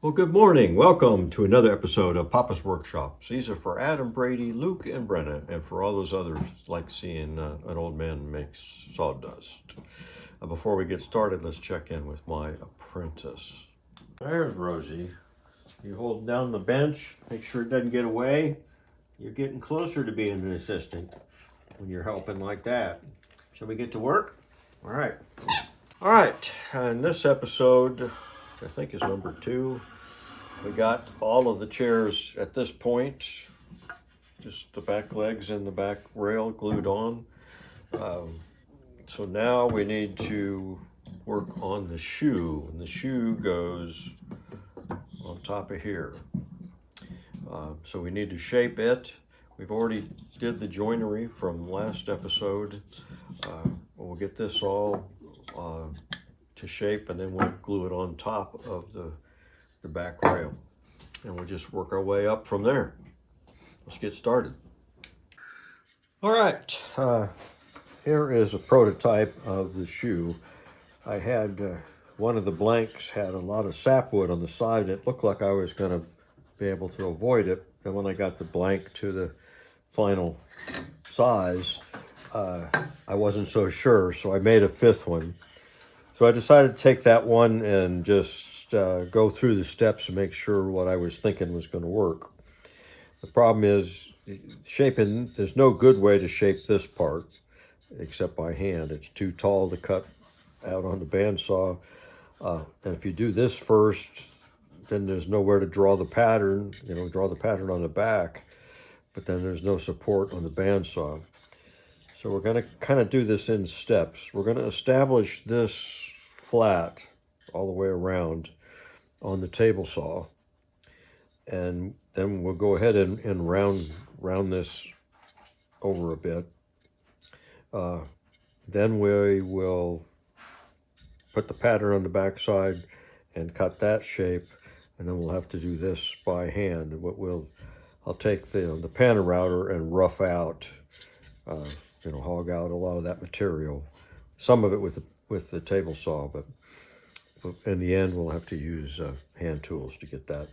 Well, good morning. Welcome to another episode of Papa's Workshops. These are for Adam, Brady, Luke, and Brenna, and for all those others like seeing an old man make sawdust. Before we get started, let's check in with my apprentice. There's Rosie. You hold down the bench, make sure it doesn't get away. You're getting closer to being an assistant when you're helping like that. Shall we get to work? All right. All right. In this episode, which I think is number 2, we got all of the chairs at this point, just the back legs and the back rail glued on. So now we need to work on the shoe, and the shoe goes on top of here. So we need to shape it. We've already did the joinery from last episode. We'll get this all to shape, and then we'll glue it on top of the back rail, and we'll just work our way up from there. Let's get started. All right, here is a prototype of the shoe. I had one of the blanks had a lot of sapwood on the side. It looked like I was going to be able to avoid it, and when I got the blank to the final size, I wasn't so sure, so I made a 5th one. So I decided to take that one and just go through the steps and make sure what I was thinking was going to work. The problem is shaping. There's no good way to shape this part except by hand. It's too tall to cut out on the bandsaw. And if you do this first, then there's nowhere to draw the pattern, draw the pattern on the back, but then there's no support on the bandsaw. So we're going to kind of do this in steps. We're going to establish this flat all the way around on the table saw, and then we'll go ahead and round this over a bit. Then we will put the pattern on the back side and cut that shape, and then we'll have to do this by hand. I'll take the panel router and rough out, hog out a lot of that material, some of it with the table saw, but in the end we'll have to use hand tools to get that.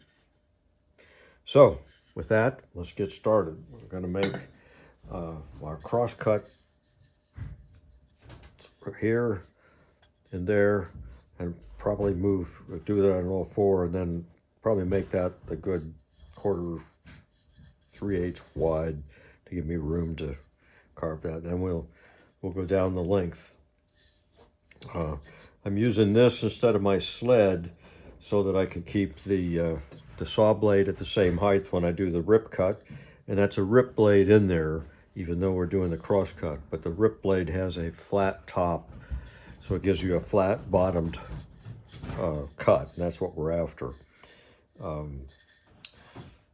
So with that, let's get started. We're going to make our cross cut here and there, and probably do that on all 4, and then probably make that a good 1/4, 3/8 wide to give me room to carve that. Then we'll go down the length. I'm using this instead of my sled so that I can keep the saw blade at the same height when I do the rip cut, and that's a rip blade in there, even though we're doing the cross cut. But the rip blade has a flat top, so it gives you a flat bottomed cut, and that's what we're after.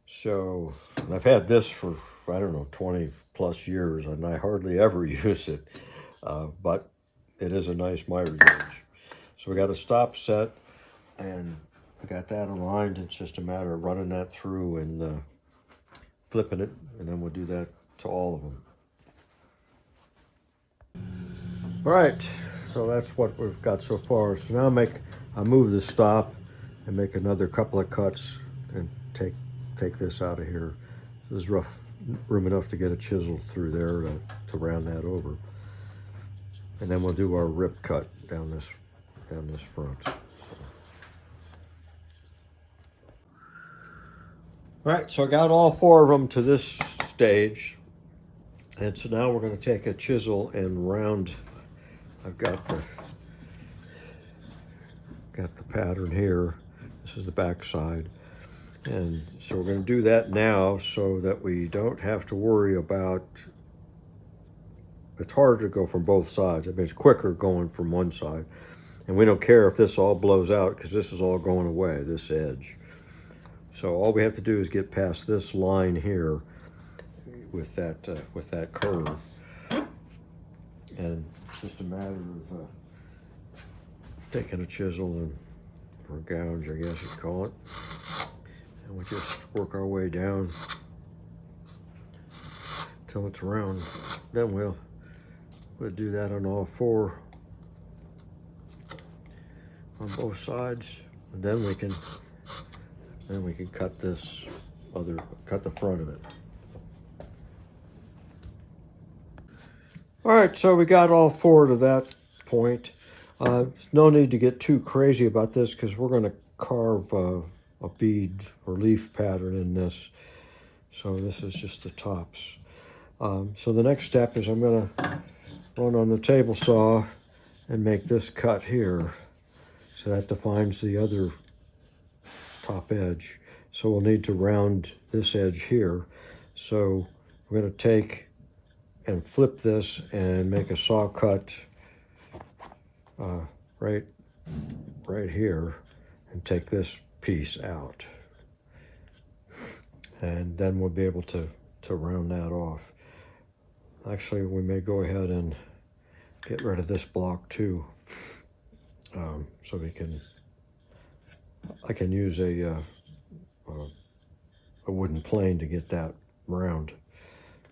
So I've had this for, I don't know, 20 plus years, and I hardly ever use it, but it is a nice miter gauge. So we got a stop set, and I got that aligned. It's just a matter of running that through and flipping it, and then we'll do that to all of them. All right, so that's what we've got so far. So now I move the stop and make another couple of cuts and take this out of here. There's room enough to get a chisel through there to round that over. And then we'll do our rip cut down this front. All right, so I got all 4 of them to this stage, and so now we're going to take a chisel and round. I've got the pattern here. This is the back side, and so we're going to do that now so that we don't have to worry about. It's hard to go from both sides. I mean, it's quicker going from one side. And we don't care if this all blows out, because this is all going away, this edge. So all we have to do is get past this line here with that curve. And it's just a matter of taking a chisel or a gouge, I guess you'd call it. And we just work our way down till it's round. Then we'll do that on all 4 on both sides, and then we can Then we can cut this cut the front of it. All right, so we got all four to that point. No need to get too crazy about this because we're going to carve a bead or leaf pattern in this. So this is just the tops. So the next step is I'm going to run on the table saw and make this cut here. So that defines the other top edge. So we'll need to round this edge here. So we're going to take and flip this and make a saw cut right here and take this piece out. And then we'll be able to round that off. Actually, we may go ahead and get rid of this block too. So I can use a wooden plane to get that round.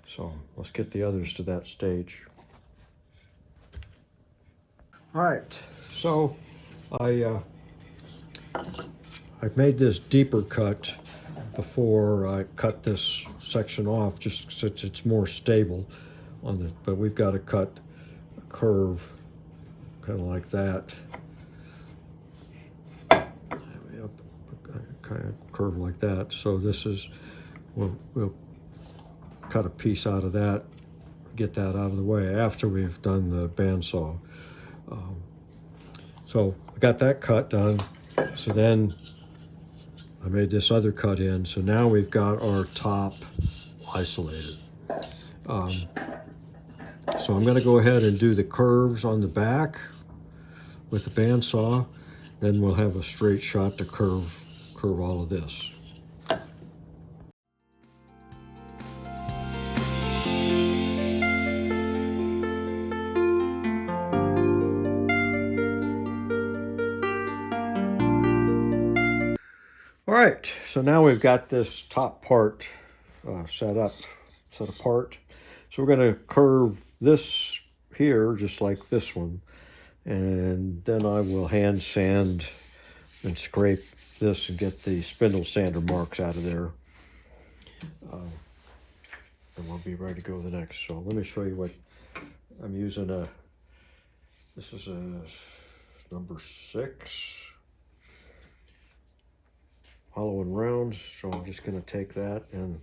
So let's get the others to that stage. All right, so I've made this deeper cut before I cut this section off, just so it's more stable on the. But we've got to cut a curve, kind of like that. Kind of curve like that. So this is we'll cut a piece out of that, get that out of the way after we've done the bandsaw. So I got that cut done. So then I made this other cut in. So now we've got our top isolated. So I'm going to go ahead and do the curves on the back with the bandsaw. Then we'll have a straight shot to curve all of this. All right, so now we've got this top part set apart. So we're going to curve this here just like this one, and then I will hand sand and scrape this and get the spindle sander marks out of there. And we'll be ready to go to the next. So let me show you what I'm using. This is a number 6. Hollow and round, so I'm just going to take that and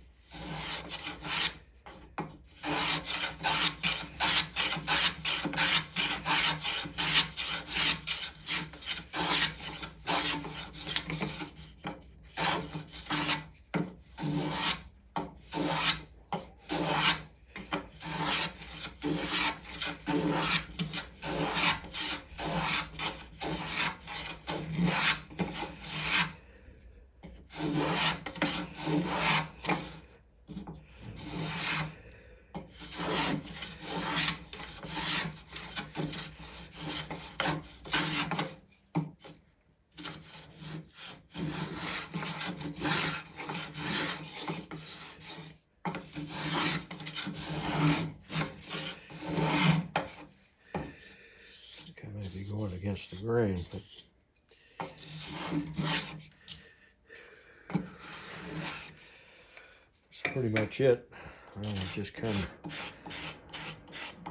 going against the grain, but that's pretty much it. I'll just kind of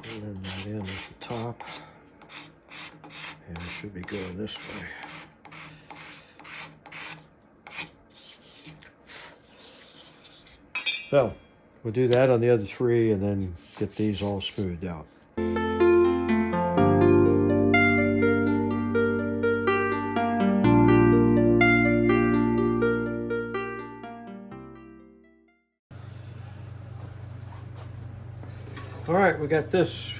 blend that in at the top, and it should be going this way. So we'll do that on the other 3 and then get these all smoothed out. All right, we got this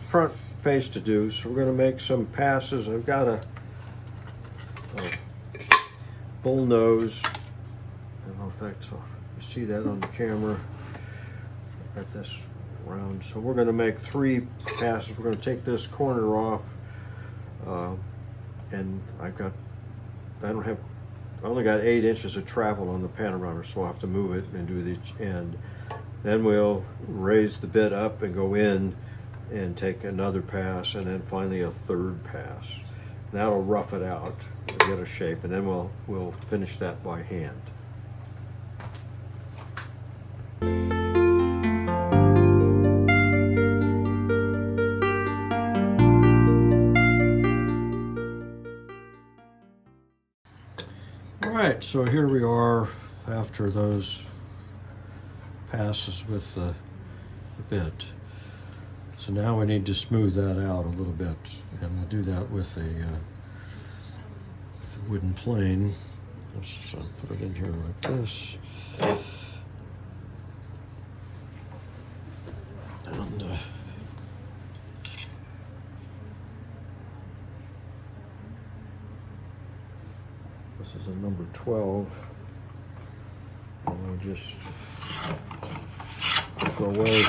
front face to do, so we're going to make some passes. I've got a bull nose. I don't know if that's, you see that on the camera. I've got this round. So we're going to make 3 passes. We're going to take this corner off, and I only got 8 inches of travel on the panorama, so I'll have to move it and do each end. Then we'll raise the bit up and go in and take another pass, and then finally a 3rd pass. That'll rough it out to get a shape, and then we'll finish that by hand. All right, so here we are after those passes with the bit. So now we need to smooth that out a little bit, and we'll do that with a wooden plane. Let's put it in here like this. And this is a number 12. And we'll just go away.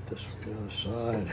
This from the other side.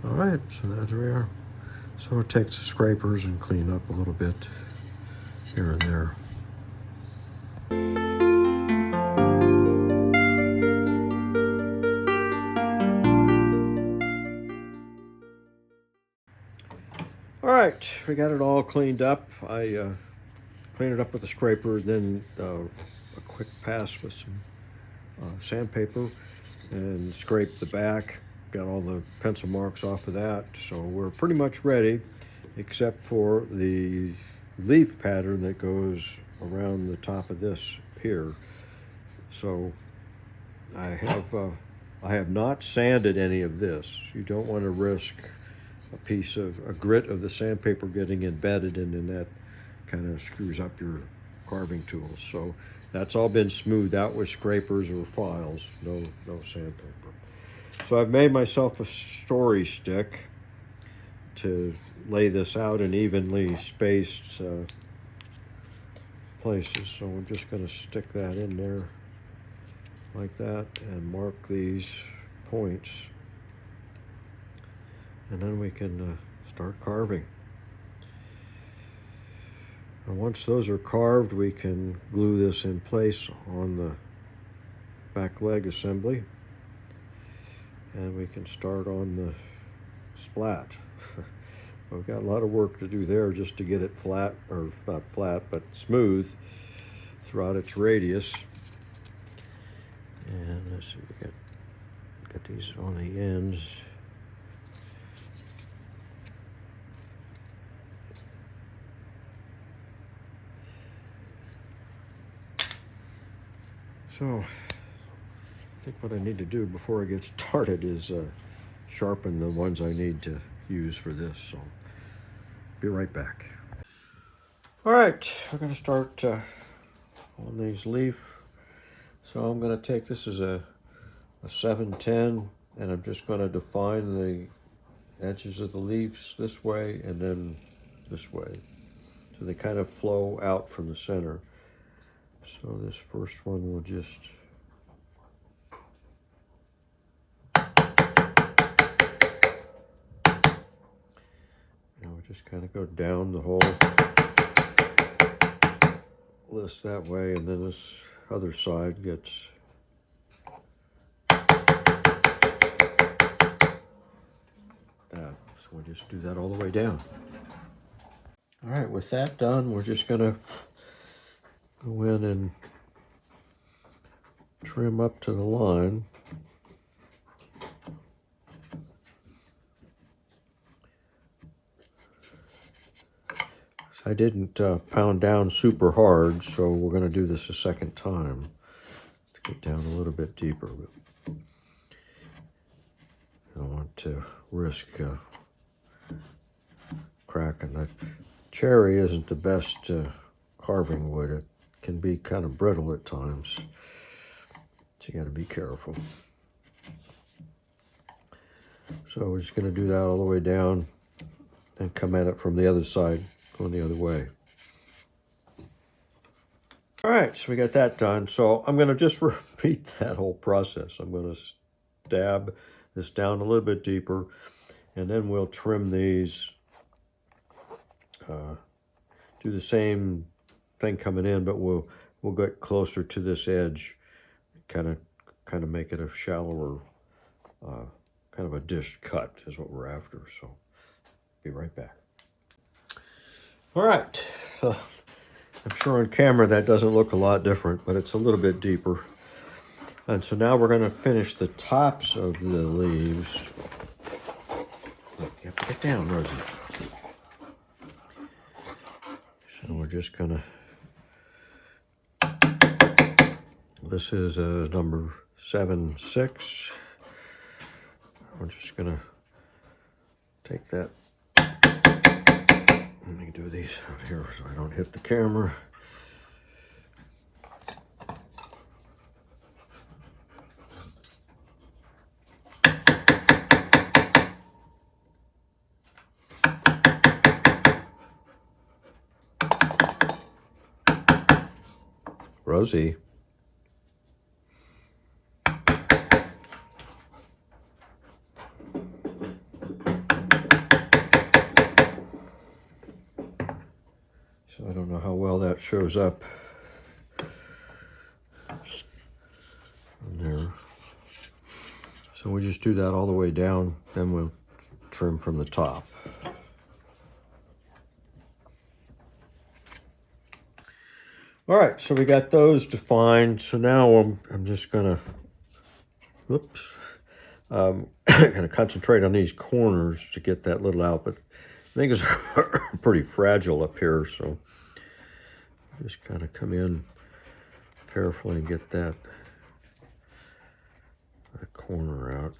All right, so there we are. So we'll take the scrapers and clean up a little bit. here and there. All right, we got it all cleaned up. I cleaned it up with a scraper, then a quick pass with some sandpaper and scraped the back. Got all the pencil marks off of that. So we're pretty much ready, except for the leaf pattern that goes around the top of this here. So I have not sanded any of this. You don't want to risk a grit of the sandpaper getting embedded, and then that kind of screws up your carving tools. So that's all been smoothed out with scrapers or files, no sandpaper. So I've made myself a story stick to lay this out in evenly spaced places. So I'm just going to stick that in there like that and mark these points. And then we can start carving. And once those are carved, we can glue this in place on the back leg assembly. And we can start on the splat. We've got a lot of work to do there just to get it flat, or not flat, but smooth throughout its radius. And let's see, we got these on the ends. So I think what I need to do before I get started is sharpen the ones I need to use for this. So be right back. All right, we're going to start on these leaf. So I'm going to take, this is a 710, and I'm just going to define the edges of the leaves this way and then this way. So they kind of flow out from the center. So this first one will just just kind of go down the whole list that way, and then this other side gets that. So we'll just do that all the way down. All right, with that done, we're just gonna go in and trim up to the line. I didn't pound down super hard, so we're going to do this a second time to get down a little bit deeper. But I don't want to risk cracking. That cherry isn't the best carving wood. It can be kind of brittle at times, so you got to be careful. So we're just going to do that all the way down and come at it from the other side, going the other way. All right, so we got that done. So I'm going to just repeat that whole process. I'm going to stab this down a little bit deeper, and then we'll trim these. Do the same thing coming in, but we'll get closer to this edge, kind of make it a shallower, kind of a dish cut is what we're after. So be right back. All right, so I'm sure on camera that doesn't look a lot different, but it's a little bit deeper. And so now we're going to finish the tops of the leaves. Look, you have to get down, Rosie. So we're just going to, this is number 7-6. We're just going to take that. Let me do these out here so I don't hit the camera. Rosie. So I don't know how well that shows up on there. So we just do that all the way down, then we'll trim from the top. All right, so we got those defined. So now I'm just gonna, gonna concentrate on these corners to get that little out. But things are pretty fragile up here, so just kind of come in carefully and get that corner out.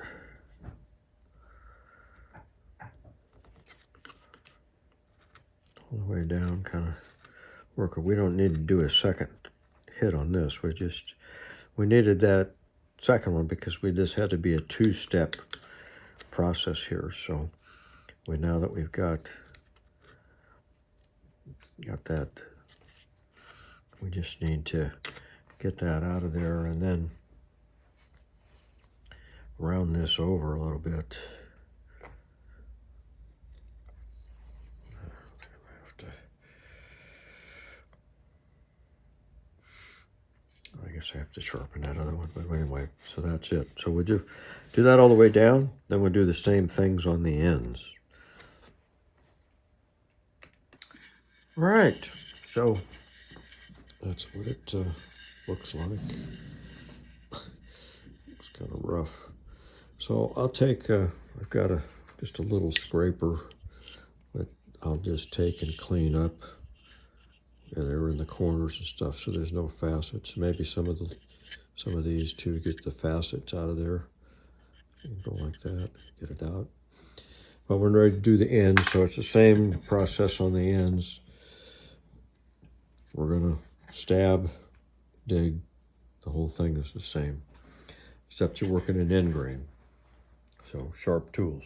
All the way down, kind of work. We don't need to do a second hit on this. We needed that second one because this had to be a two-step process here. So now that we've got that, we just need to get that out of there and then round this over a little bit. I guess I have to sharpen that other one, but anyway, so that's it. So we'll do that all the way down, then we'll do the same things on the ends. All right, so that's what it looks like. It's kind of rough. So I'll take, I've got just a little scraper that I'll just take and clean up. Yeah, they're in the corners and stuff, so there's no facets. Maybe some of these too, get the facets out of there. Go like that, get it out. But we're ready to do the ends, so it's the same process on the ends. We're gonna stab, dig, the whole thing is the same, except you're working an end grain. So sharp tools.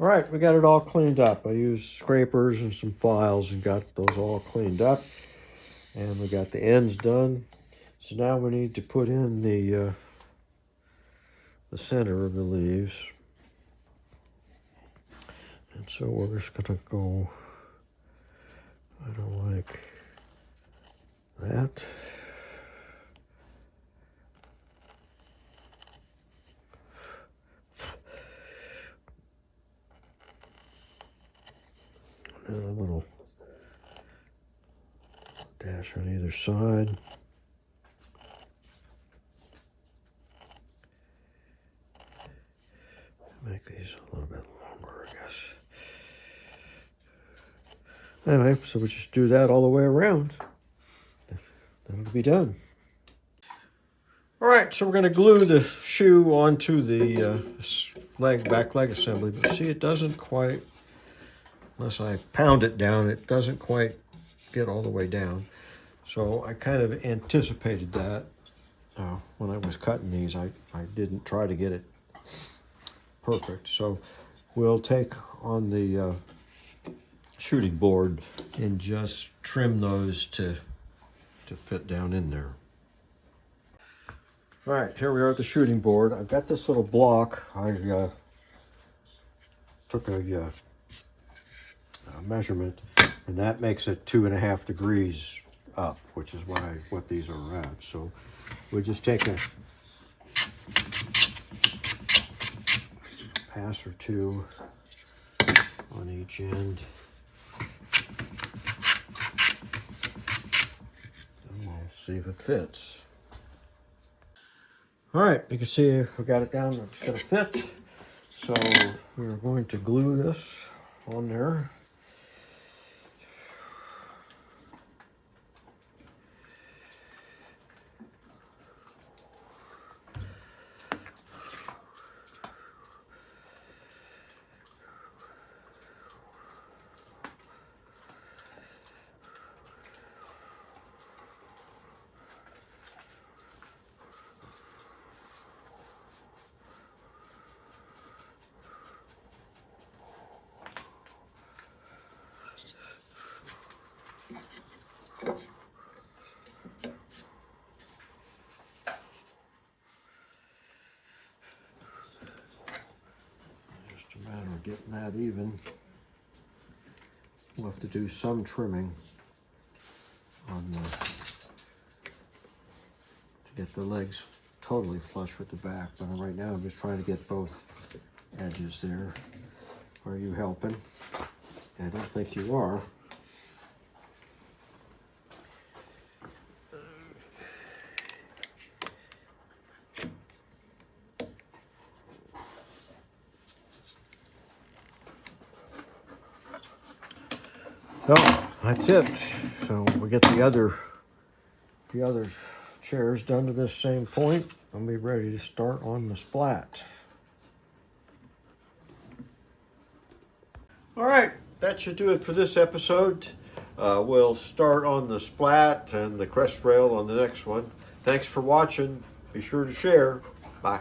All right, we got it all cleaned up. I used scrapers and some files and got those all cleaned up. And we got the ends done. So now we need to put in the center of the leaves. And so we're just gonna go, I don't like that. And a little dash on either side. Make these a little bit longer, I guess. Anyway, so we just do that all the way around. Then it'll be done. All right, so we're going to glue the shoe onto the back leg assembly. But see, it doesn't quite, unless I pound it down, it doesn't quite get all the way down. So I kind of anticipated that when I was cutting these. I didn't try to get it perfect. So we'll take on the shooting board and just trim those to fit down in there. All right, here we are at the shooting board. I've got this little block. I took a measurement, and that makes it 2.5 degrees up, which is what these are at. So we just take a pass or two on each end. And we'll see if it fits. All right, you can see we got it down. It's gonna fit. So we're going to glue this on there. Just a matter of getting that even. We'll have to do some trimming on the, to get the legs totally flush with the back. But right now I'm just trying to get both edges there. Are you helping? I don't think you are. So that's it. So we get the other chairs done to this same point. I'll be ready to start on the splat. All right, that should do it for this episode. We'll start on the splat and the crest rail on the next one. Thanks for watching. Be sure to share. Bye.